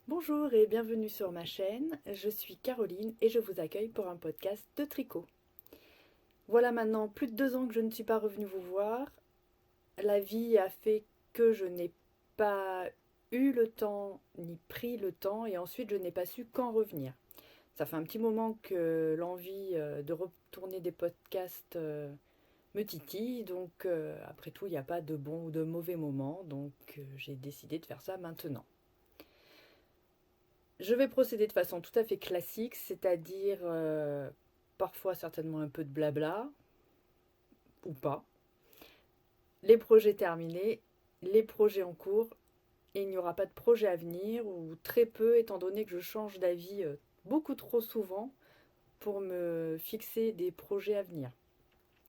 Bonjour et bienvenue sur ma chaîne, je suis Caroline et je vous accueille pour un podcast de tricot. Voilà maintenant plus de 2 ans que je ne suis pas revenue vous voir. La vie a fait que je n'ai pas eu le temps ni pris le temps et ensuite je n'ai pas su quand revenir. Ça fait un petit moment que l'envie de retourner des podcasts me titille, donc après tout il n'y a pas de bon ou de mauvais moment, donc j'ai décidé de faire ça maintenant. Je vais procéder de façon tout à fait classique, c'est-à-dire parfois certainement un peu de blabla, ou pas. Les projets terminés, les projets en cours, et il n'y aura pas de projet à venir, ou très peu, étant donné que je change d'avis beaucoup trop souvent pour me fixer des projets à venir.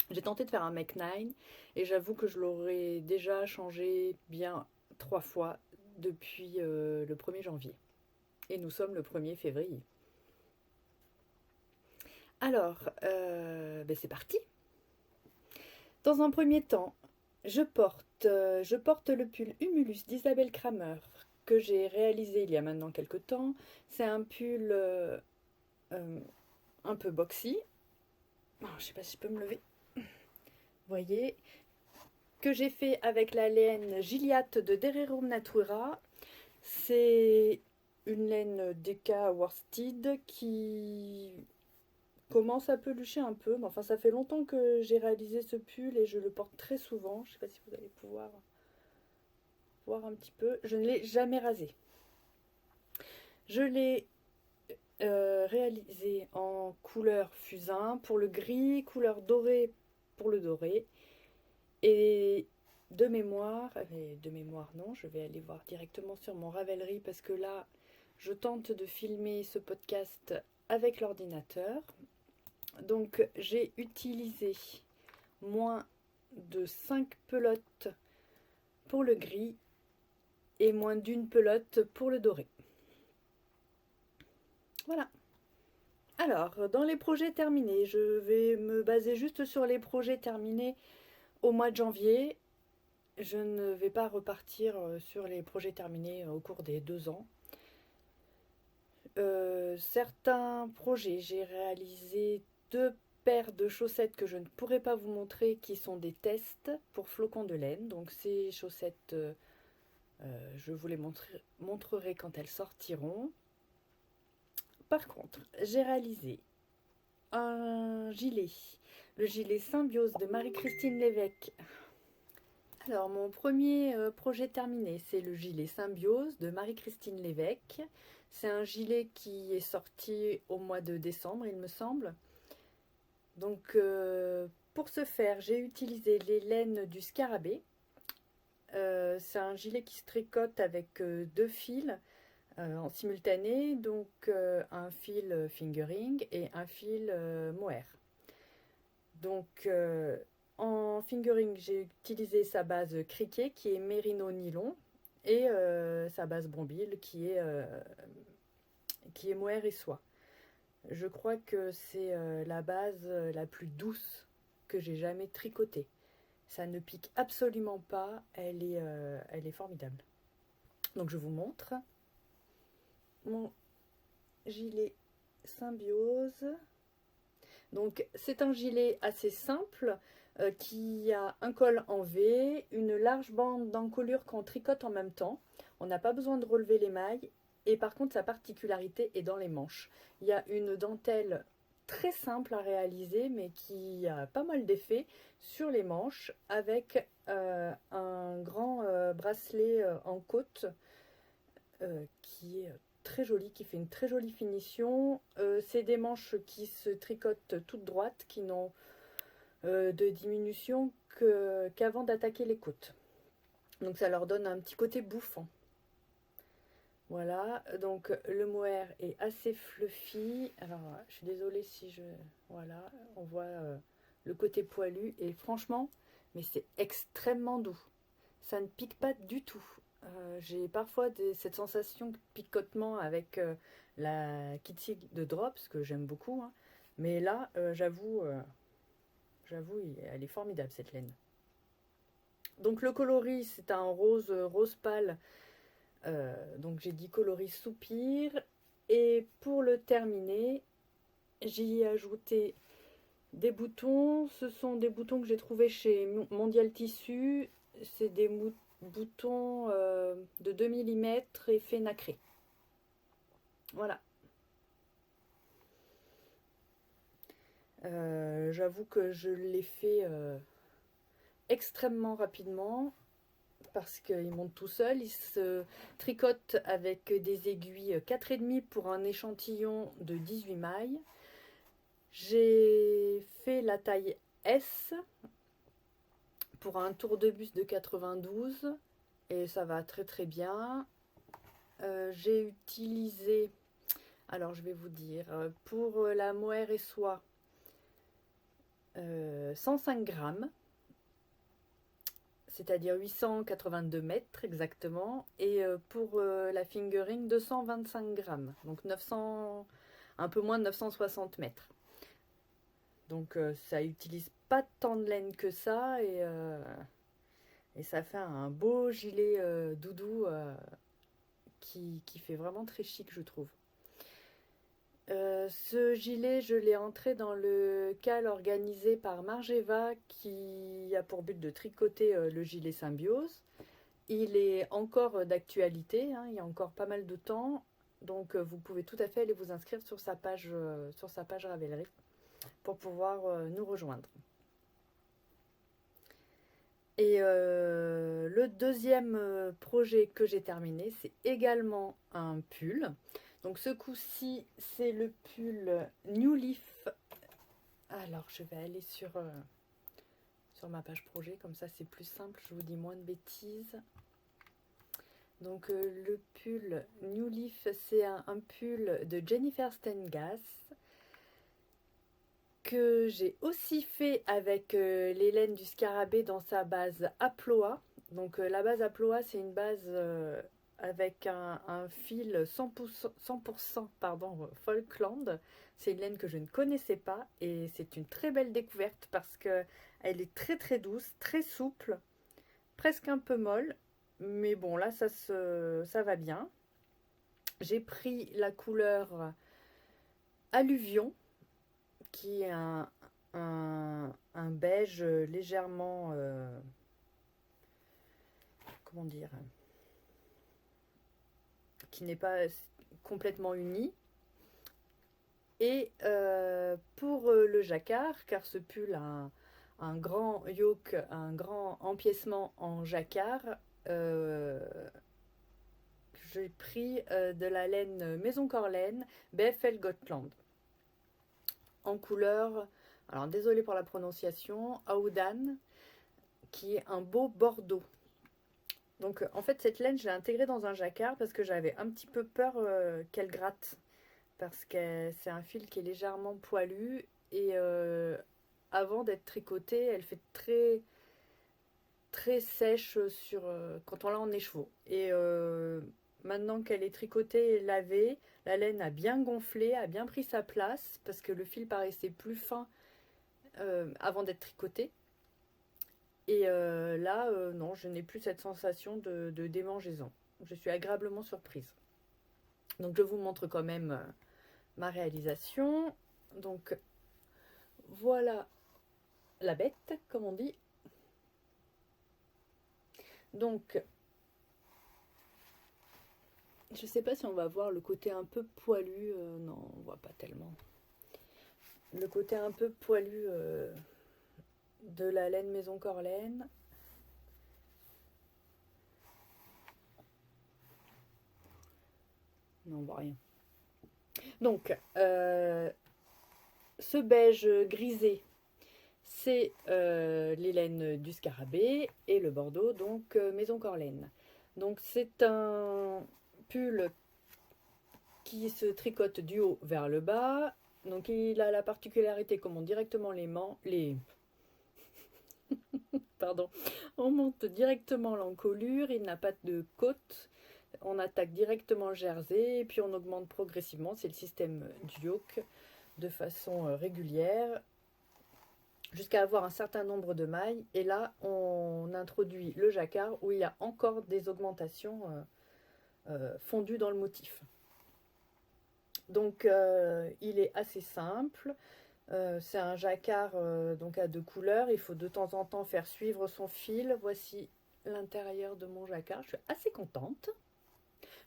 J'ai tenté de faire un Make 9, et j'avoue que je l'aurais déjà changé bien 3 fois depuis le 1er janvier. Et nous sommes le 1er février. Alors, c'est parti. Dans un premier temps, je porte le pull Humulus d'Isabelle Kramer que j'ai réalisé il y a maintenant quelques temps. C'est un pull euh, un peu boxy. Oh, je ne sais pas si je peux me lever. Vous voyez, que j'ai fait avec la laine Gilliatt de Dererum Natura. C'est une laine Deka Worsted qui commence à pelucher un peu, mais enfin ça fait longtemps que j'ai réalisé ce pull et je le porte très souvent. Je ne sais pas si vous allez pouvoir voir un petit peu. Je ne l'ai jamais rasé. Je l'ai réalisé en couleur fusain pour le gris, couleur dorée pour le doré. Et de mémoire non, je vais aller voir directement sur mon Ravelry parce que là, je tente de filmer ce podcast avec l'ordinateur. Donc j'ai utilisé moins de 5 pelotes pour le gris et moins d'une pelote pour le doré. Voilà. Alors, dans les projets terminés, je vais me baser juste sur les projets terminés au mois de janvier. Je ne vais pas repartir sur les projets terminés au cours des 2 ans. Certains projets, j'ai réalisé 2 paires de chaussettes que je ne pourrai pas vous montrer, qui sont des tests pour flocons de laine. Donc ces chaussettes, je vous les montrerai quand elles sortiront. Par contre, j'ai réalisé un gilet, le gilet Symbiose de Marie-Christine Lévesque. Alors, mon premier projet terminé, c'est le gilet Symbiose de Marie-Christine Lévesque. C'est un gilet qui est sorti au mois de décembre, il me semble. Donc, pour ce faire, j'ai utilisé les laines du scarabée. C'est un gilet qui se tricote avec 2 fils en simultané, donc un fil fingering et un fil mohair. Donc en fingering, j'ai utilisé sa base criquet qui est mérino nylon et sa base bombille qui est mohair et soie. Je crois que c'est la base la plus douce que j'ai jamais tricotée. Ça ne pique absolument pas, elle est formidable. Donc je vous montre mon gilet Symbiose. Donc c'est un gilet assez simple qui a un col en V, une large bande d'encolure qu'on tricote en même temps. On n'a pas besoin de relever les mailles et par contre sa particularité est dans les manches. Il y a une dentelle très simple à réaliser mais qui a pas mal d'effets sur les manches avec un grand bracelet en côte qui est très joli, qui fait une très jolie finition. C'est des manches qui se tricotent toutes droites, qui n'ont de diminution qu'avant d'attaquer les côtes. Donc ça leur donne un petit côté bouffant. Voilà, donc le mohair est assez fluffy. Alors je suis désolée si je... Voilà, on voit le côté poilu et franchement, mais c'est extrêmement doux. Ça ne pique pas du tout. J'ai parfois cette sensation de picotement avec la Kitty de Drops, que j'aime beaucoup. Hein. Mais là, j'avoue, elle est formidable cette laine. Donc le coloris, c'est un rose pâle Donc j'ai dit coloris soupir. Et pour le terminer, j'y ai ajouté des boutons. Ce sont des boutons que j'ai trouvés chez Mondial Tissu. C'est des boutons de 2 mm effet nacré. Voilà. J'avoue que je l'ai fait extrêmement rapidement parce qu'il monte tout seul. Il se tricote avec des aiguilles 4,5 pour un échantillon de 18 mailles. J'ai fait la taille S pour un tour de buste de 92 et ça va très très bien. J'ai utilisé, alors je vais vous dire, pour la mohair et soie, 105 grammes, c'est-à-dire 882 mètres exactement, et pour la fingering 225 grammes, donc 900, un peu moins de 960 mètres. Donc ça utilise pas tant de laine que ça, et ça fait un beau gilet doudou qui fait vraiment très chic, je trouve. Ce gilet, je l'ai entré dans le cal organisé par Margeva qui a pour but de tricoter le gilet Symbiose. Il est encore d'actualité, hein, il y a encore pas mal de temps, donc vous pouvez tout à fait aller vous inscrire sur sa page Ravelry pour pouvoir nous rejoindre. Et le deuxième projet que j'ai terminé, c'est également un pull. Donc ce coup-ci, c'est le pull New Leaf. Alors, je vais aller sur ma page projet, comme ça c'est plus simple, je vous dis moins de bêtises. Donc le pull New Leaf, c'est un pull de Jennifer Stengas que j'ai aussi fait avec les laines du scarabée dans sa base Aploa. Donc la base Aploa, c'est une base avec un fil 100% Falkland. C'est une laine que je ne connaissais pas et c'est une très belle découverte parce qu'elle est très très douce, très souple, presque un peu molle. Mais bon, là, ça va bien. J'ai pris la couleur Alluvion, qui est un beige légèrement... comment dire, qui n'est pas complètement uni. Et pour le jacquard, car ce pull a un grand yoke, un grand empiècement en jacquard, j'ai pris de la laine Maison Corlaine BFL Gotland en couleur, alors désolé pour la prononciation, Audan, qui est un beau bordeaux. Donc en fait cette laine je l'ai intégrée dans un jacquard parce que j'avais un petit peu peur qu'elle gratte, parce que c'est un fil qui est légèrement poilu et avant d'être tricotée elle fait très très sèche quand on l'a en écheveau. Et maintenant qu'elle est tricotée et lavée, la laine a bien gonflé, a bien pris sa place parce que le fil paraissait plus fin avant d'être tricoté. Et là, non, je n'ai plus cette sensation de démangeaison. Je suis agréablement surprise. Donc je vous montre quand même ma réalisation. Donc voilà la bête, comme on dit. Donc, je sais pas si on va voir le côté un peu poilu. Non, on voit pas tellement. Le côté un peu poilu de la laine Maison Corlaine. Non, on voit rien. Donc, ce beige grisé, c'est les laines du scarabée et le bordeaux, donc Maison Corlaine. Donc, c'est un pull qui se tricote du haut vers le bas. Donc, il a la particularité qu'on monte directement Pardon. On monte directement l'encolure, il n'a pas de côte. On attaque directement le jersey et puis on augmente progressivement, c'est le système du yoke, de façon régulière jusqu'à avoir un certain nombre de mailles. Et là, on introduit le jacquard où il y a encore des augmentations fondu dans le motif. Donc il est assez simple. C'est un jacquard donc à 2 couleurs. Il faut de temps en temps faire suivre son fil. Voici l'intérieur de mon jacquard. Je suis assez contente.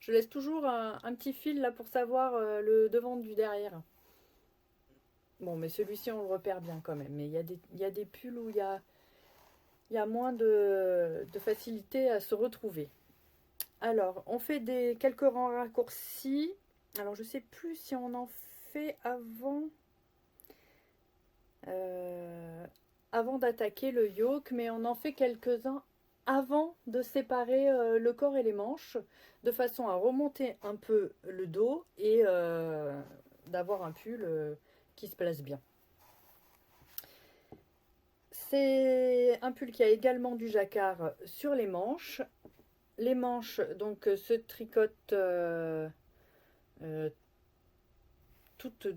Je laisse toujours un petit fil là pour savoir le devant du derrière. Bon, mais celui-ci on le repère bien quand même. Mais il y a des pulls où il y a moins de facilité à se retrouver. Alors, on fait quelques rangs raccourcis. Alors, je sais plus si on en fait avant d'attaquer le yoke, mais on en fait quelques-uns avant de séparer le corps et les manches, de façon à remonter un peu le dos et d'avoir un pull qui se place bien. C'est un pull qui a également du jacquard sur les manches. Les manches donc se tricotent toutes.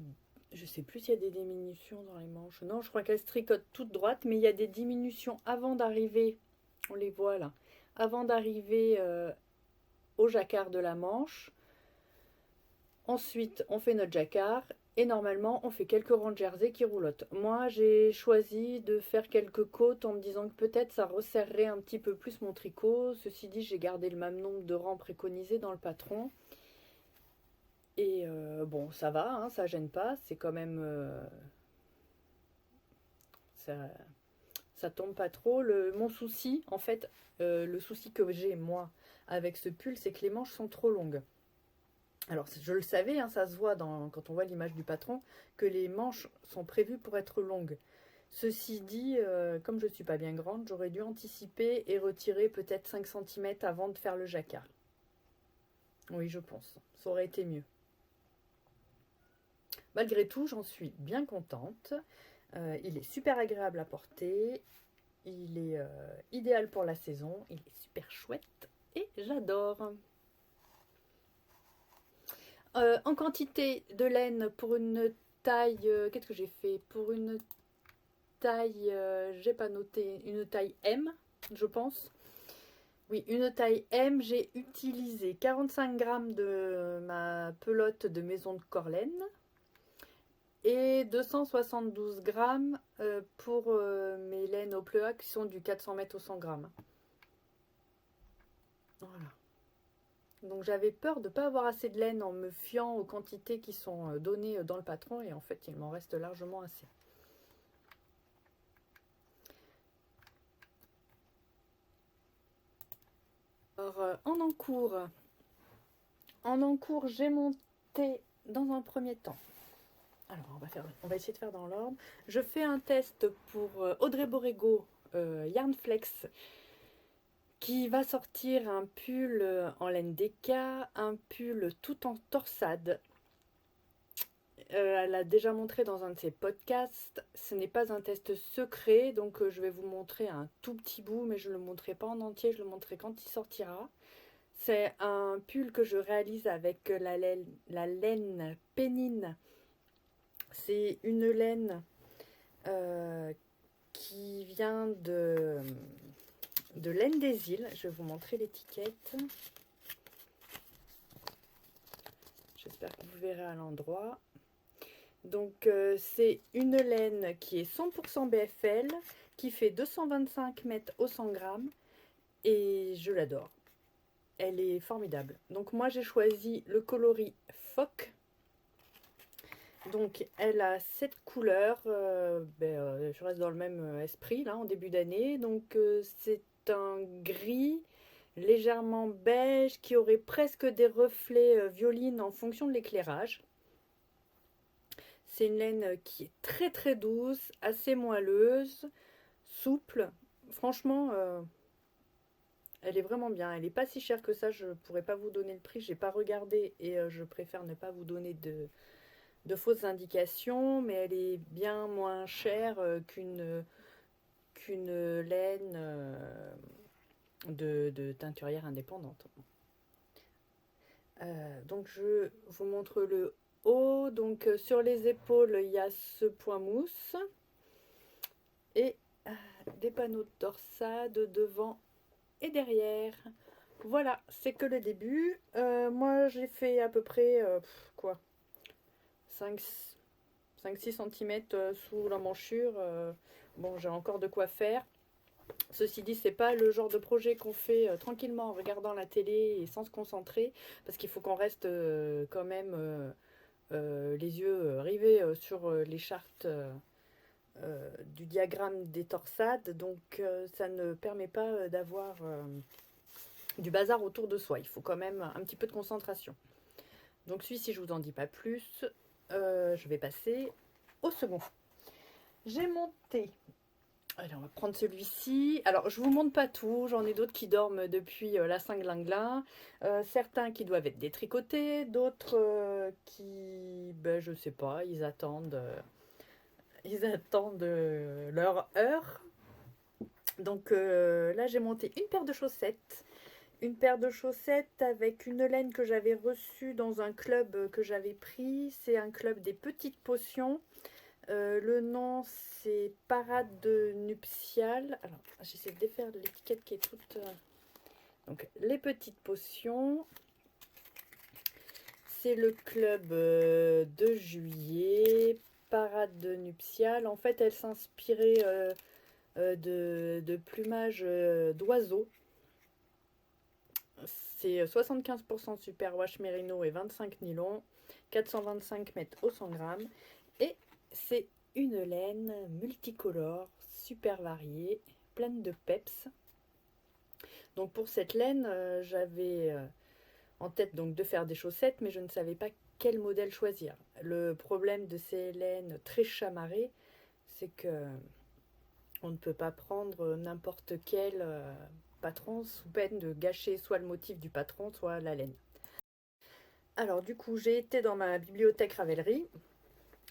Je sais plus s'il y a des diminutions dans les manches. Non, je crois qu'elles se tricotent toutes droites, mais il y a des diminutions avant d'arriver. On les voit là. Avant d'arriver au jacquard de la manche. Ensuite, on fait notre jacquard. Et normalement, on fait quelques rangs de jersey qui roulotent. Moi, j'ai choisi de faire quelques côtes en me disant que peut-être ça resserrerait un petit peu plus mon tricot. Ceci dit, j'ai gardé le même nombre de rangs préconisés dans le patron. Et bon, ça va, hein, ça gêne pas. C'est quand même... ça tombe pas trop. Mon souci, en fait, le souci que j'ai, moi, avec ce pull, c'est que les manches sont trop longues. Alors, je le savais, hein, ça se voit quand on voit l'image du patron, que les manches sont prévues pour être longues. Ceci dit, comme je ne suis pas bien grande, j'aurais dû anticiper et retirer peut-être 5 cm avant de faire le jacquard. Oui, je pense. Ça aurait été mieux. Malgré tout, j'en suis bien contente. Il est super agréable à porter. Il est idéal pour la saison. Il est super chouette et j'adore. En quantité de laine pour une taille, qu'est-ce que j'ai fait? Pour une taille, j'ai pas noté, une taille M, je pense. Oui, une taille M, j'ai utilisé 45 grammes de ma pelote de maison de Corlaine et 272 grammes pour mes laines au pleuha qui sont du 400 mètres au 100 grammes. Voilà. Donc j'avais peur de ne pas avoir assez de laine en me fiant aux quantités qui sont données dans le patron et en fait il m'en reste largement assez. Alors en encours j'ai monté dans un premier temps. Alors on va essayer de faire dans l'ordre. Je fais un test pour Audrey Borrego Yarnflex qui va sortir un pull en laine déca, un pull tout en torsade. Elle a déjà montré dans un de ses podcasts. Ce n'est pas un test secret, donc je vais vous montrer un tout petit bout, mais je ne le montrerai pas en entier, je le montrerai quand il sortira. C'est un pull que je réalise avec la laine Pénine. C'est une laine qui vient de laine des îles. Je vais vous montrer l'étiquette. J'espère que vous verrez à l'endroit. Donc c'est une laine qui est 100% BFL, qui fait 225 mètres au 100 grammes et je l'adore. Elle est formidable. Donc moi j'ai choisi le coloris phoque. Donc elle a 7 couleurs. Je reste dans le même esprit là en début d'année. Donc c'est un gris légèrement beige qui aurait presque des reflets violines en fonction de l'éclairage. C'est une laine qui est très très douce, assez moelleuse, souple. Franchement, elle est vraiment bien. Elle n'est pas si chère que ça. Je ne pourrais pas vous donner le prix. Je n'ai pas regardé et je préfère ne pas vous donner de fausses indications. Mais elle est bien moins chère qu'une laine de teinturière indépendante. Donc je vous montre le haut. Donc sur les épaules il y a ce point mousse et des panneaux de torsade devant et derrière. Voilà, c'est que le début. Moi, j'ai fait à peu près, quoi, 5-6 cm sous l'emmanchure. Bon, j'ai encore de quoi faire. Ceci dit, c'est pas le genre de projet qu'on fait tranquillement en regardant la télé et sans se concentrer, parce qu'il faut qu'on reste quand même les yeux rivés sur les chartes du diagramme des torsades, donc ça ne permet pas d'avoir du bazar autour de soi. Il faut quand même un petit peu de concentration. Donc celui-ci, je vous en dis pas plus. Je vais passer au second. J'ai monté. Allez, on va prendre celui-ci. Alors, je vous montre pas tout. J'en ai d'autres qui dorment depuis la Saint-Glinglin. Certains qui doivent être détricotés. D'autres qui, ben, je sais pas, ils attendent leur heure. Donc là, j'ai monté une paire de chaussettes. Une paire de chaussettes avec une laine que j'avais reçue dans un club que j'avais pris. C'est un club des petites potions. Le nom, c'est Parade nuptiale. Alors, j'essaie de défaire l'étiquette qui est toute... Donc, les petites potions. C'est le club de juillet. Parade nuptiale. En fait, elle s'inspirait de plumage d'oiseaux. C'est 75% superwash mérino et 25 nylon. 425 mètres au 100 grammes. Et c'est une laine multicolore, super variée, pleine de peps. Donc pour cette laine, j'avais en tête donc de faire des chaussettes, mais je ne savais pas quel modèle choisir. Le problème de ces laines très chamarrées, c'est que on ne peut pas prendre n'importe quel patron sous peine de gâcher soit le motif du patron, soit la laine. Alors du coup, j'ai été dans ma bibliothèque Ravelry.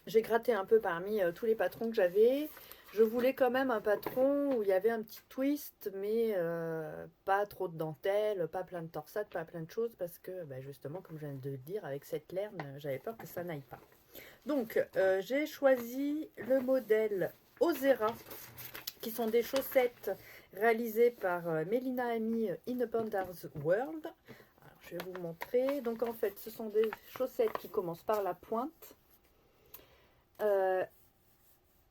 J'ai gratté un peu parmi tous les patrons que j'avais. Je voulais quand même un patron où il y avait un petit twist, mais pas trop de dentelle, pas plein de torsades, pas plein de choses, parce que bah, justement, comme je viens de le dire, avec cette laine, j'avais peur que ça n'aille pas. Donc, j'ai choisi le modèle Ozera, qui sont des chaussettes réalisées par Mélina Ami in a Panda's World. Alors, je vais vous montrer. Donc, en fait, ce sont des chaussettes qui commencent par la pointe.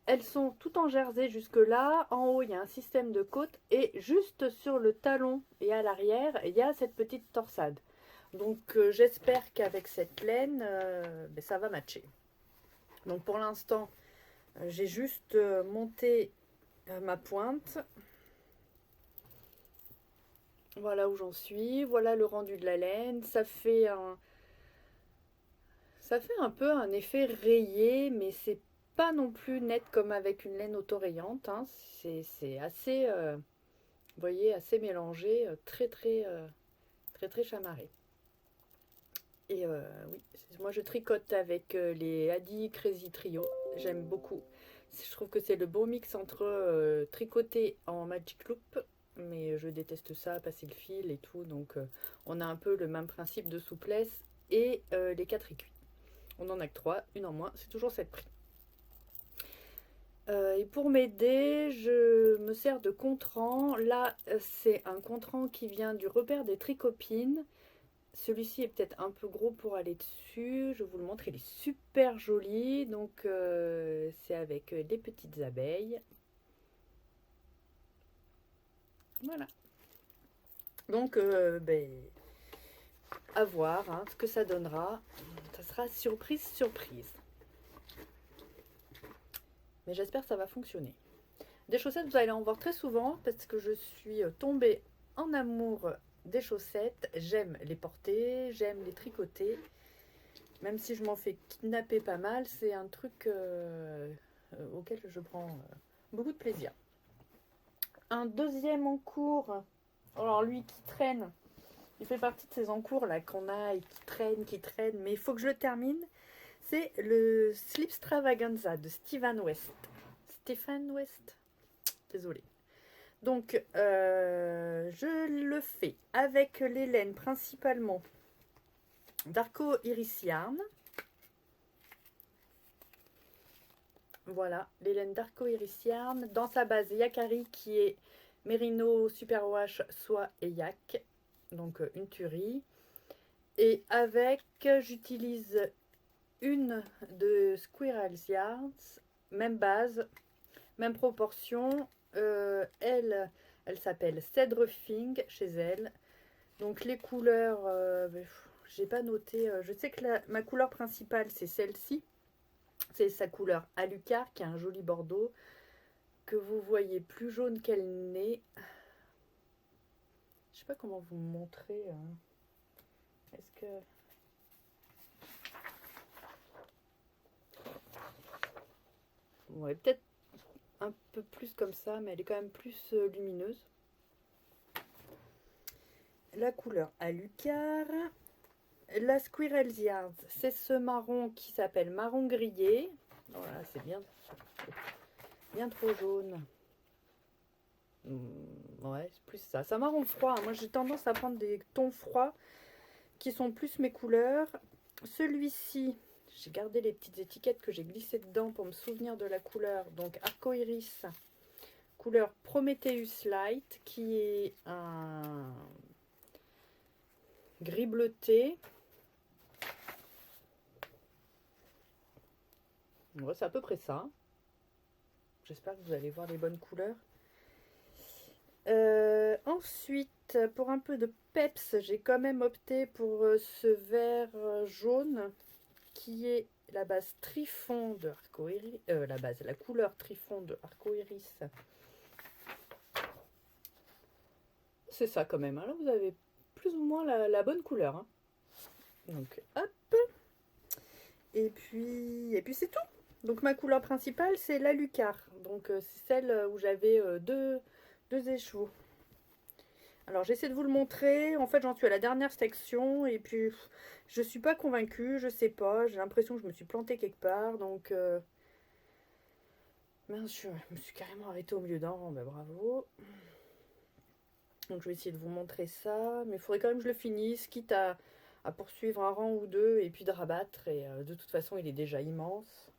Elles sont toutes en jersey jusque là. En haut, il y a un système de côte. Et juste sur le talon et à l'arrière, il y a cette petite torsade. Donc, j'espère qu'avec cette laine, ben, ça va matcher. Donc, pour l'instant, j'ai juste monté ma pointe. Voilà où j'en suis. Voilà le rendu de la laine. Ça fait un peu un effet rayé, mais c'est pas non plus net comme avec une laine autorayante. Hein. C'est assez, vous voyez, assez mélangé, très chamarré. Et oui, moi je tricote avec les Adi Crazy Trio. J'aime beaucoup. Je trouve que c'est le bon mix entre tricoter en Magic Loop, mais je déteste ça, passer le fil et tout. Donc on a un peu le même principe de souplesse et les 4 écuits. On en a que 3, une en moins, c'est toujours 7 prix. Et pour m'aider, je me sers de Contran. Là, c'est un Contran qui vient du repère des Tricopines. Celui-ci est peut-être un peu gros pour aller dessus. Je vous le montre, il est super joli. Donc, c'est avec des petites abeilles. Voilà. Donc, ben, à voir hein, ce que ça donnera. Ça sera surprise, surprise. Mais j'espère que ça va fonctionner. Des chaussettes, vous allez en voir très souvent parce que je suis tombée en amour des chaussettes. J'aime les porter, j'aime les tricoter. Même si je m'en fais kidnapper pas mal, c'est un truc auquel je prends beaucoup de plaisir. Un deuxième en cours, alors lui qui traîne, il fait partie de ces encours là qu'on a et qui traîne, mais il faut que je le termine. C'est le Slipstravaganza de Stephen West. Stephen West, désolée. Donc, je le fais avec les laines principalement d'Arco Iris Yarn. Voilà, les laines d'Arco Iris Yarn. Dans sa base, Yakari qui est Merino Superwash Soie et Yak. donc une tuerie. Et avec, j'utilise une de Squirrel's Yards, même base, même proportion. Elle s'appelle Cedre Fing chez elle. Donc les couleurs, j'ai pas noté. Je sais que ma couleur principale c'est celle-ci. C'est sa couleur Alucard qui a un joli bordeaux que vous voyez plus jaune qu'elle n'est. Je sais pas comment vous montrer. Est-ce que ouais, peut-être un peu plus comme ça, mais elle est quand même plus lumineuse. La couleur Alucard. La Squirrel's Yard, c'est ce marron qui s'appelle marron grillé. Voilà, c'est bien trop jaune. Ouais, c'est plus ça. C'est un marron froid. Moi, j'ai tendance à prendre des tons froids qui sont plus mes couleurs. Celui-ci, j'ai gardé les petites étiquettes que j'ai glissées dedans pour me souvenir de la couleur. Donc, Arcoiris, couleur Prometheus Light, qui est un gris bleuté. Ouais, c'est à peu près ça. J'espère que vous allez voir les bonnes couleurs. Ensuite, pour un peu de peps, j'ai quand même opté pour ce vert jaune qui est la base Trifond de Arcoiris. La couleur Trifond de Arcoiris. C'est ça quand même. Alors vous avez plus ou moins la bonne couleur. Hein. Donc hop. Et puis c'est tout. Donc ma couleur principale c'est l'Alucard. Donc c'est celle où j'avais deux écheveaux. Alors j'essaie de vous le montrer. En fait j'en suis à la dernière section et puis je suis pas convaincue, je sais pas. J'ai l'impression que je me suis plantée quelque part. Donc mince, je me suis carrément arrêtée au milieu d'un rang. Bah, bravo. Donc je vais essayer de vous montrer ça. Mais il faudrait quand même que je le finisse, quitte à poursuivre un rang ou deux et puis de rabattre. Et de toute façon il est déjà immense.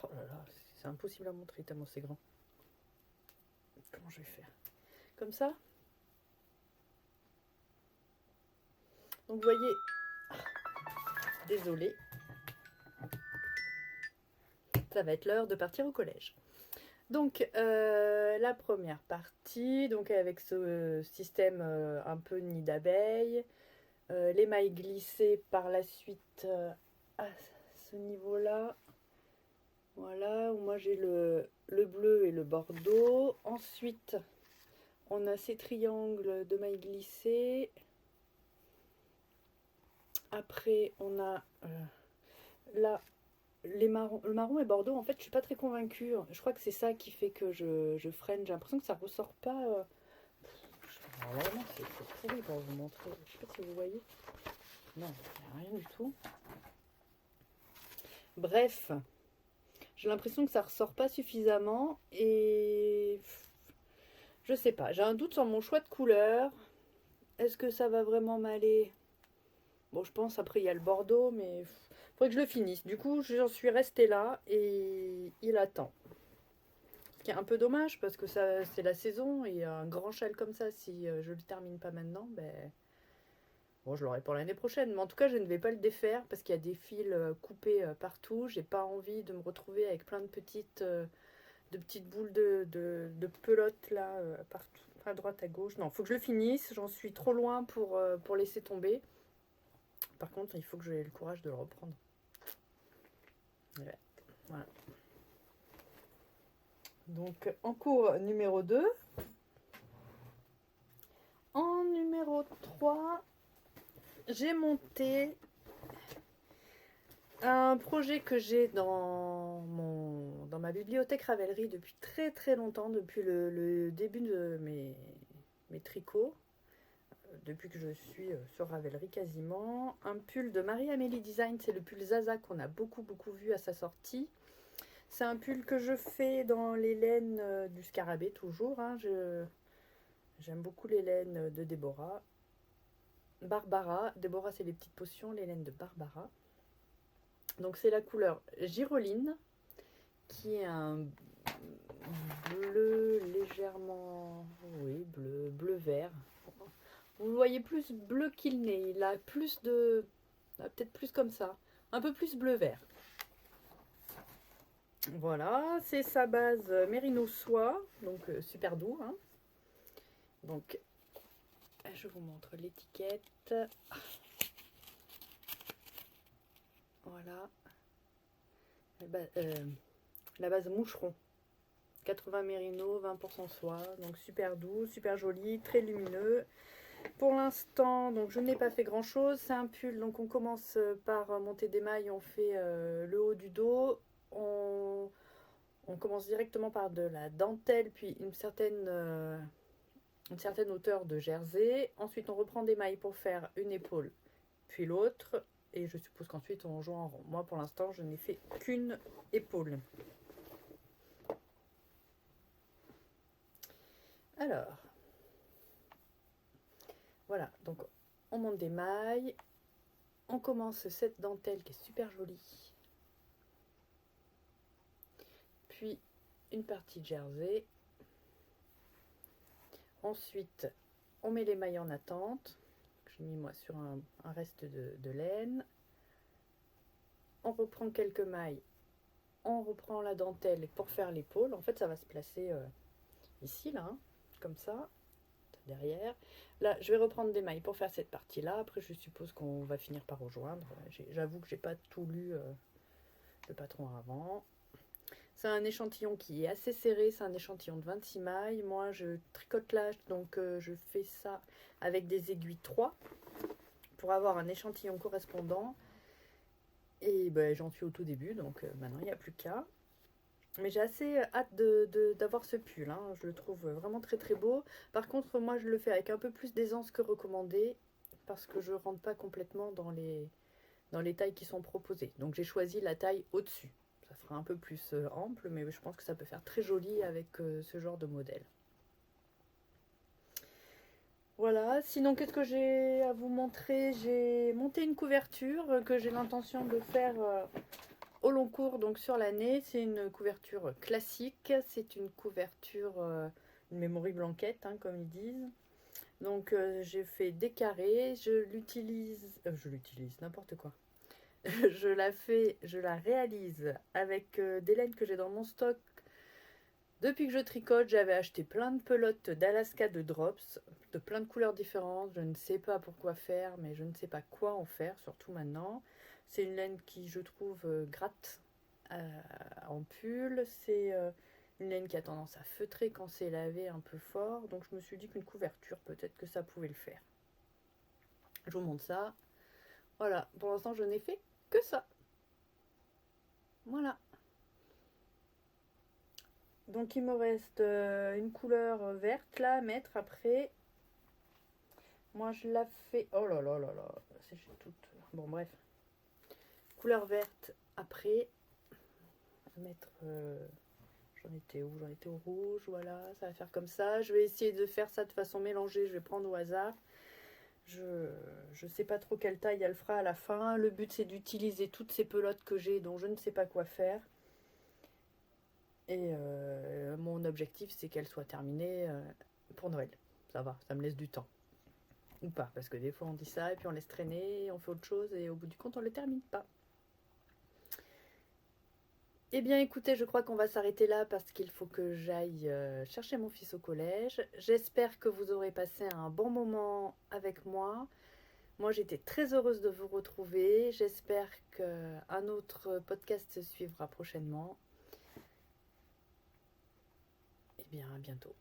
Oh là là, c'est impossible à montrer tellement c'est grand. Comment je vais faire? Comme ça? Donc vous voyez, désolée, ça va être l'heure de partir au collège. Donc la première partie, donc avec ce système un peu nid d'abeilles, les mailles glissées par la suite à ce niveau-là. Voilà, où moi j'ai le bleu et le bordeaux. Ensuite, on a ces triangles de mailles glissées. Après, on a là le marron et bordeaux. En fait, je suis pas très convaincue. Je crois que c'est ça qui fait que je freine. J'ai l'impression que ça ressort pas. Alors, vraiment, c'est pourri pour vous montrer. Je sais pas si vous voyez. Non, il n'y a rien du tout. Bref, j'ai l'impression que ça ressort pas suffisamment et je sais pas. J'ai un doute sur mon choix de couleur. Est-ce que ça va vraiment m'aller? Bon, je pense après il y a le bordeaux, mais il faudrait que je le finisse. Du coup, j'en suis restée là et il attend. Ce qui est un peu dommage parce que ça, c'est la saison et un grand châle comme ça, si je le termine pas maintenant, ben bon, je l'aurai pour l'année prochaine. Mais en tout cas, je ne vais pas le défaire parce qu'il y a des fils coupés partout. J'ai pas envie de me retrouver avec plein de petites boules de pelote là partout, à droite, à gauche. Non, il faut que je le finisse. J'en suis trop loin pour laisser tomber. Par contre, il faut que j'ai le courage de le reprendre. Ouais. Voilà. Donc, en cours numéro 2. En numéro 3, j'ai monté un projet que j'ai dans ma bibliothèque Ravelry depuis très très longtemps, depuis le début de mes tricots. Depuis que je suis sur Ravelry quasiment. Un pull de Marie-Amélie Design, c'est le pull Zaza qu'on a beaucoup vu à sa sortie. C'est un pull que je fais dans les laines du scarabée toujours. Hein. J'aime beaucoup les laines de Déborah. Barbara. Déborah, c'est les petites potions, les laines de Barbara. Donc c'est la couleur Giroline, qui est un bleu légèrement, oui, bleu vert. Vous le voyez plus bleu qu'il n'est. Il a plus de... peut-être plus comme ça. Un peu plus bleu-vert. Voilà, c'est sa base Mérino Soie. Donc super doux. Hein. Donc, je vous montre l'étiquette. Voilà. La base moucheron. 80 mérino, 20% soie. Donc super doux, super joli, très lumineux. Pour l'instant, donc je n'ai pas fait grand chose. C'est un pull, donc on commence par monter des mailles. On fait le haut du dos. On commence directement par de la dentelle, puis une certaine hauteur de jersey. Ensuite, on reprend des mailles pour faire une épaule, puis l'autre. Et je suppose qu'ensuite, on joue en rond. Moi, pour l'instant, je n'ai fait qu'une épaule. Alors, voilà. Donc, on monte des mailles. On commence cette dentelle qui est super jolie. Puis, une partie de jersey. Ensuite, on met les mailles en attente. J'ai mis moi sur un reste de laine. On reprend quelques mailles. On reprend la dentelle pour faire l'épaule. En fait, ça va se placer ici, là, hein, comme ça, derrière. Là, je vais reprendre des mailles pour faire cette partie-là. Après, je suppose qu'on va finir par rejoindre. J'avoue que j'ai pas tout lu le patron avant. C'est un échantillon qui est assez serré, c'est un échantillon de 26 mailles. Moi, je tricote là, donc je fais ça avec des aiguilles 3 pour avoir un échantillon correspondant. Et ben, j'en suis au tout début, donc maintenant, il n'y a plus qu'à. Mais j'ai assez hâte d'avoir ce pull, hein. Je le trouve vraiment très très beau. Par contre, moi, je le fais avec un peu plus d'aisance que recommandé, parce que je ne rentre pas complètement dans les tailles qui sont proposées. Donc, j'ai choisi la taille au-dessus. Ça fera un peu plus ample, mais je pense que ça peut faire très joli avec ce genre de modèle. Voilà, sinon qu'est-ce que j'ai à vous montrer? J'ai monté une couverture que j'ai l'intention de faire au long cours, donc sur l'année. C'est une couverture classique, c'est une couverture, une memory blanquette, hein, comme ils disent. Donc j'ai fait des carrés, je l'utilise n'importe quoi. Je la réalise avec des laines que j'ai dans mon stock. Depuis que je tricote, j'avais acheté plein de pelotes d'Alaska de Drops, de plein de couleurs différentes. Je ne sais pas pourquoi faire, mais je ne sais pas quoi en faire, surtout maintenant. C'est une laine qui, je trouve, gratte en pull. C'est une laine qui a tendance à feutrer quand c'est lavé un peu fort. Donc je me suis dit qu'une couverture, peut-être que ça pouvait le faire. Je vous montre ça. Voilà, pour l'instant, je n'ai fait que ça. Voilà. Donc il me reste une couleur verte là à mettre après. Moi je la fais. Oh là là là là. C'est toute. Bon bref. Couleur verte après. Mettre. J'en étais où? J'en étais au rouge. Voilà. Ça va faire comme ça. Je vais essayer de faire ça de façon mélangée. Je vais prendre au hasard. Je sais pas trop quelle taille elle fera à la fin. Le but c'est d'utiliser toutes ces pelotes que j'ai dont je ne sais pas quoi faire. Et mon objectif, c'est qu'elle soit terminée pour Noël. Ça va, ça me laisse du temps. Ou pas, parce que des fois on dit ça et puis on laisse traîner, on fait autre chose et au bout du compte on ne le termine pas. Eh bien écoutez, je crois qu'on va s'arrêter là parce qu'il faut que j'aille chercher mon fils au collège. J'espère que vous aurez passé un bon moment avec moi. Moi j'étais très heureuse de vous retrouver. J'espère qu'un autre podcast se suivra prochainement. Eh bien, à bientôt.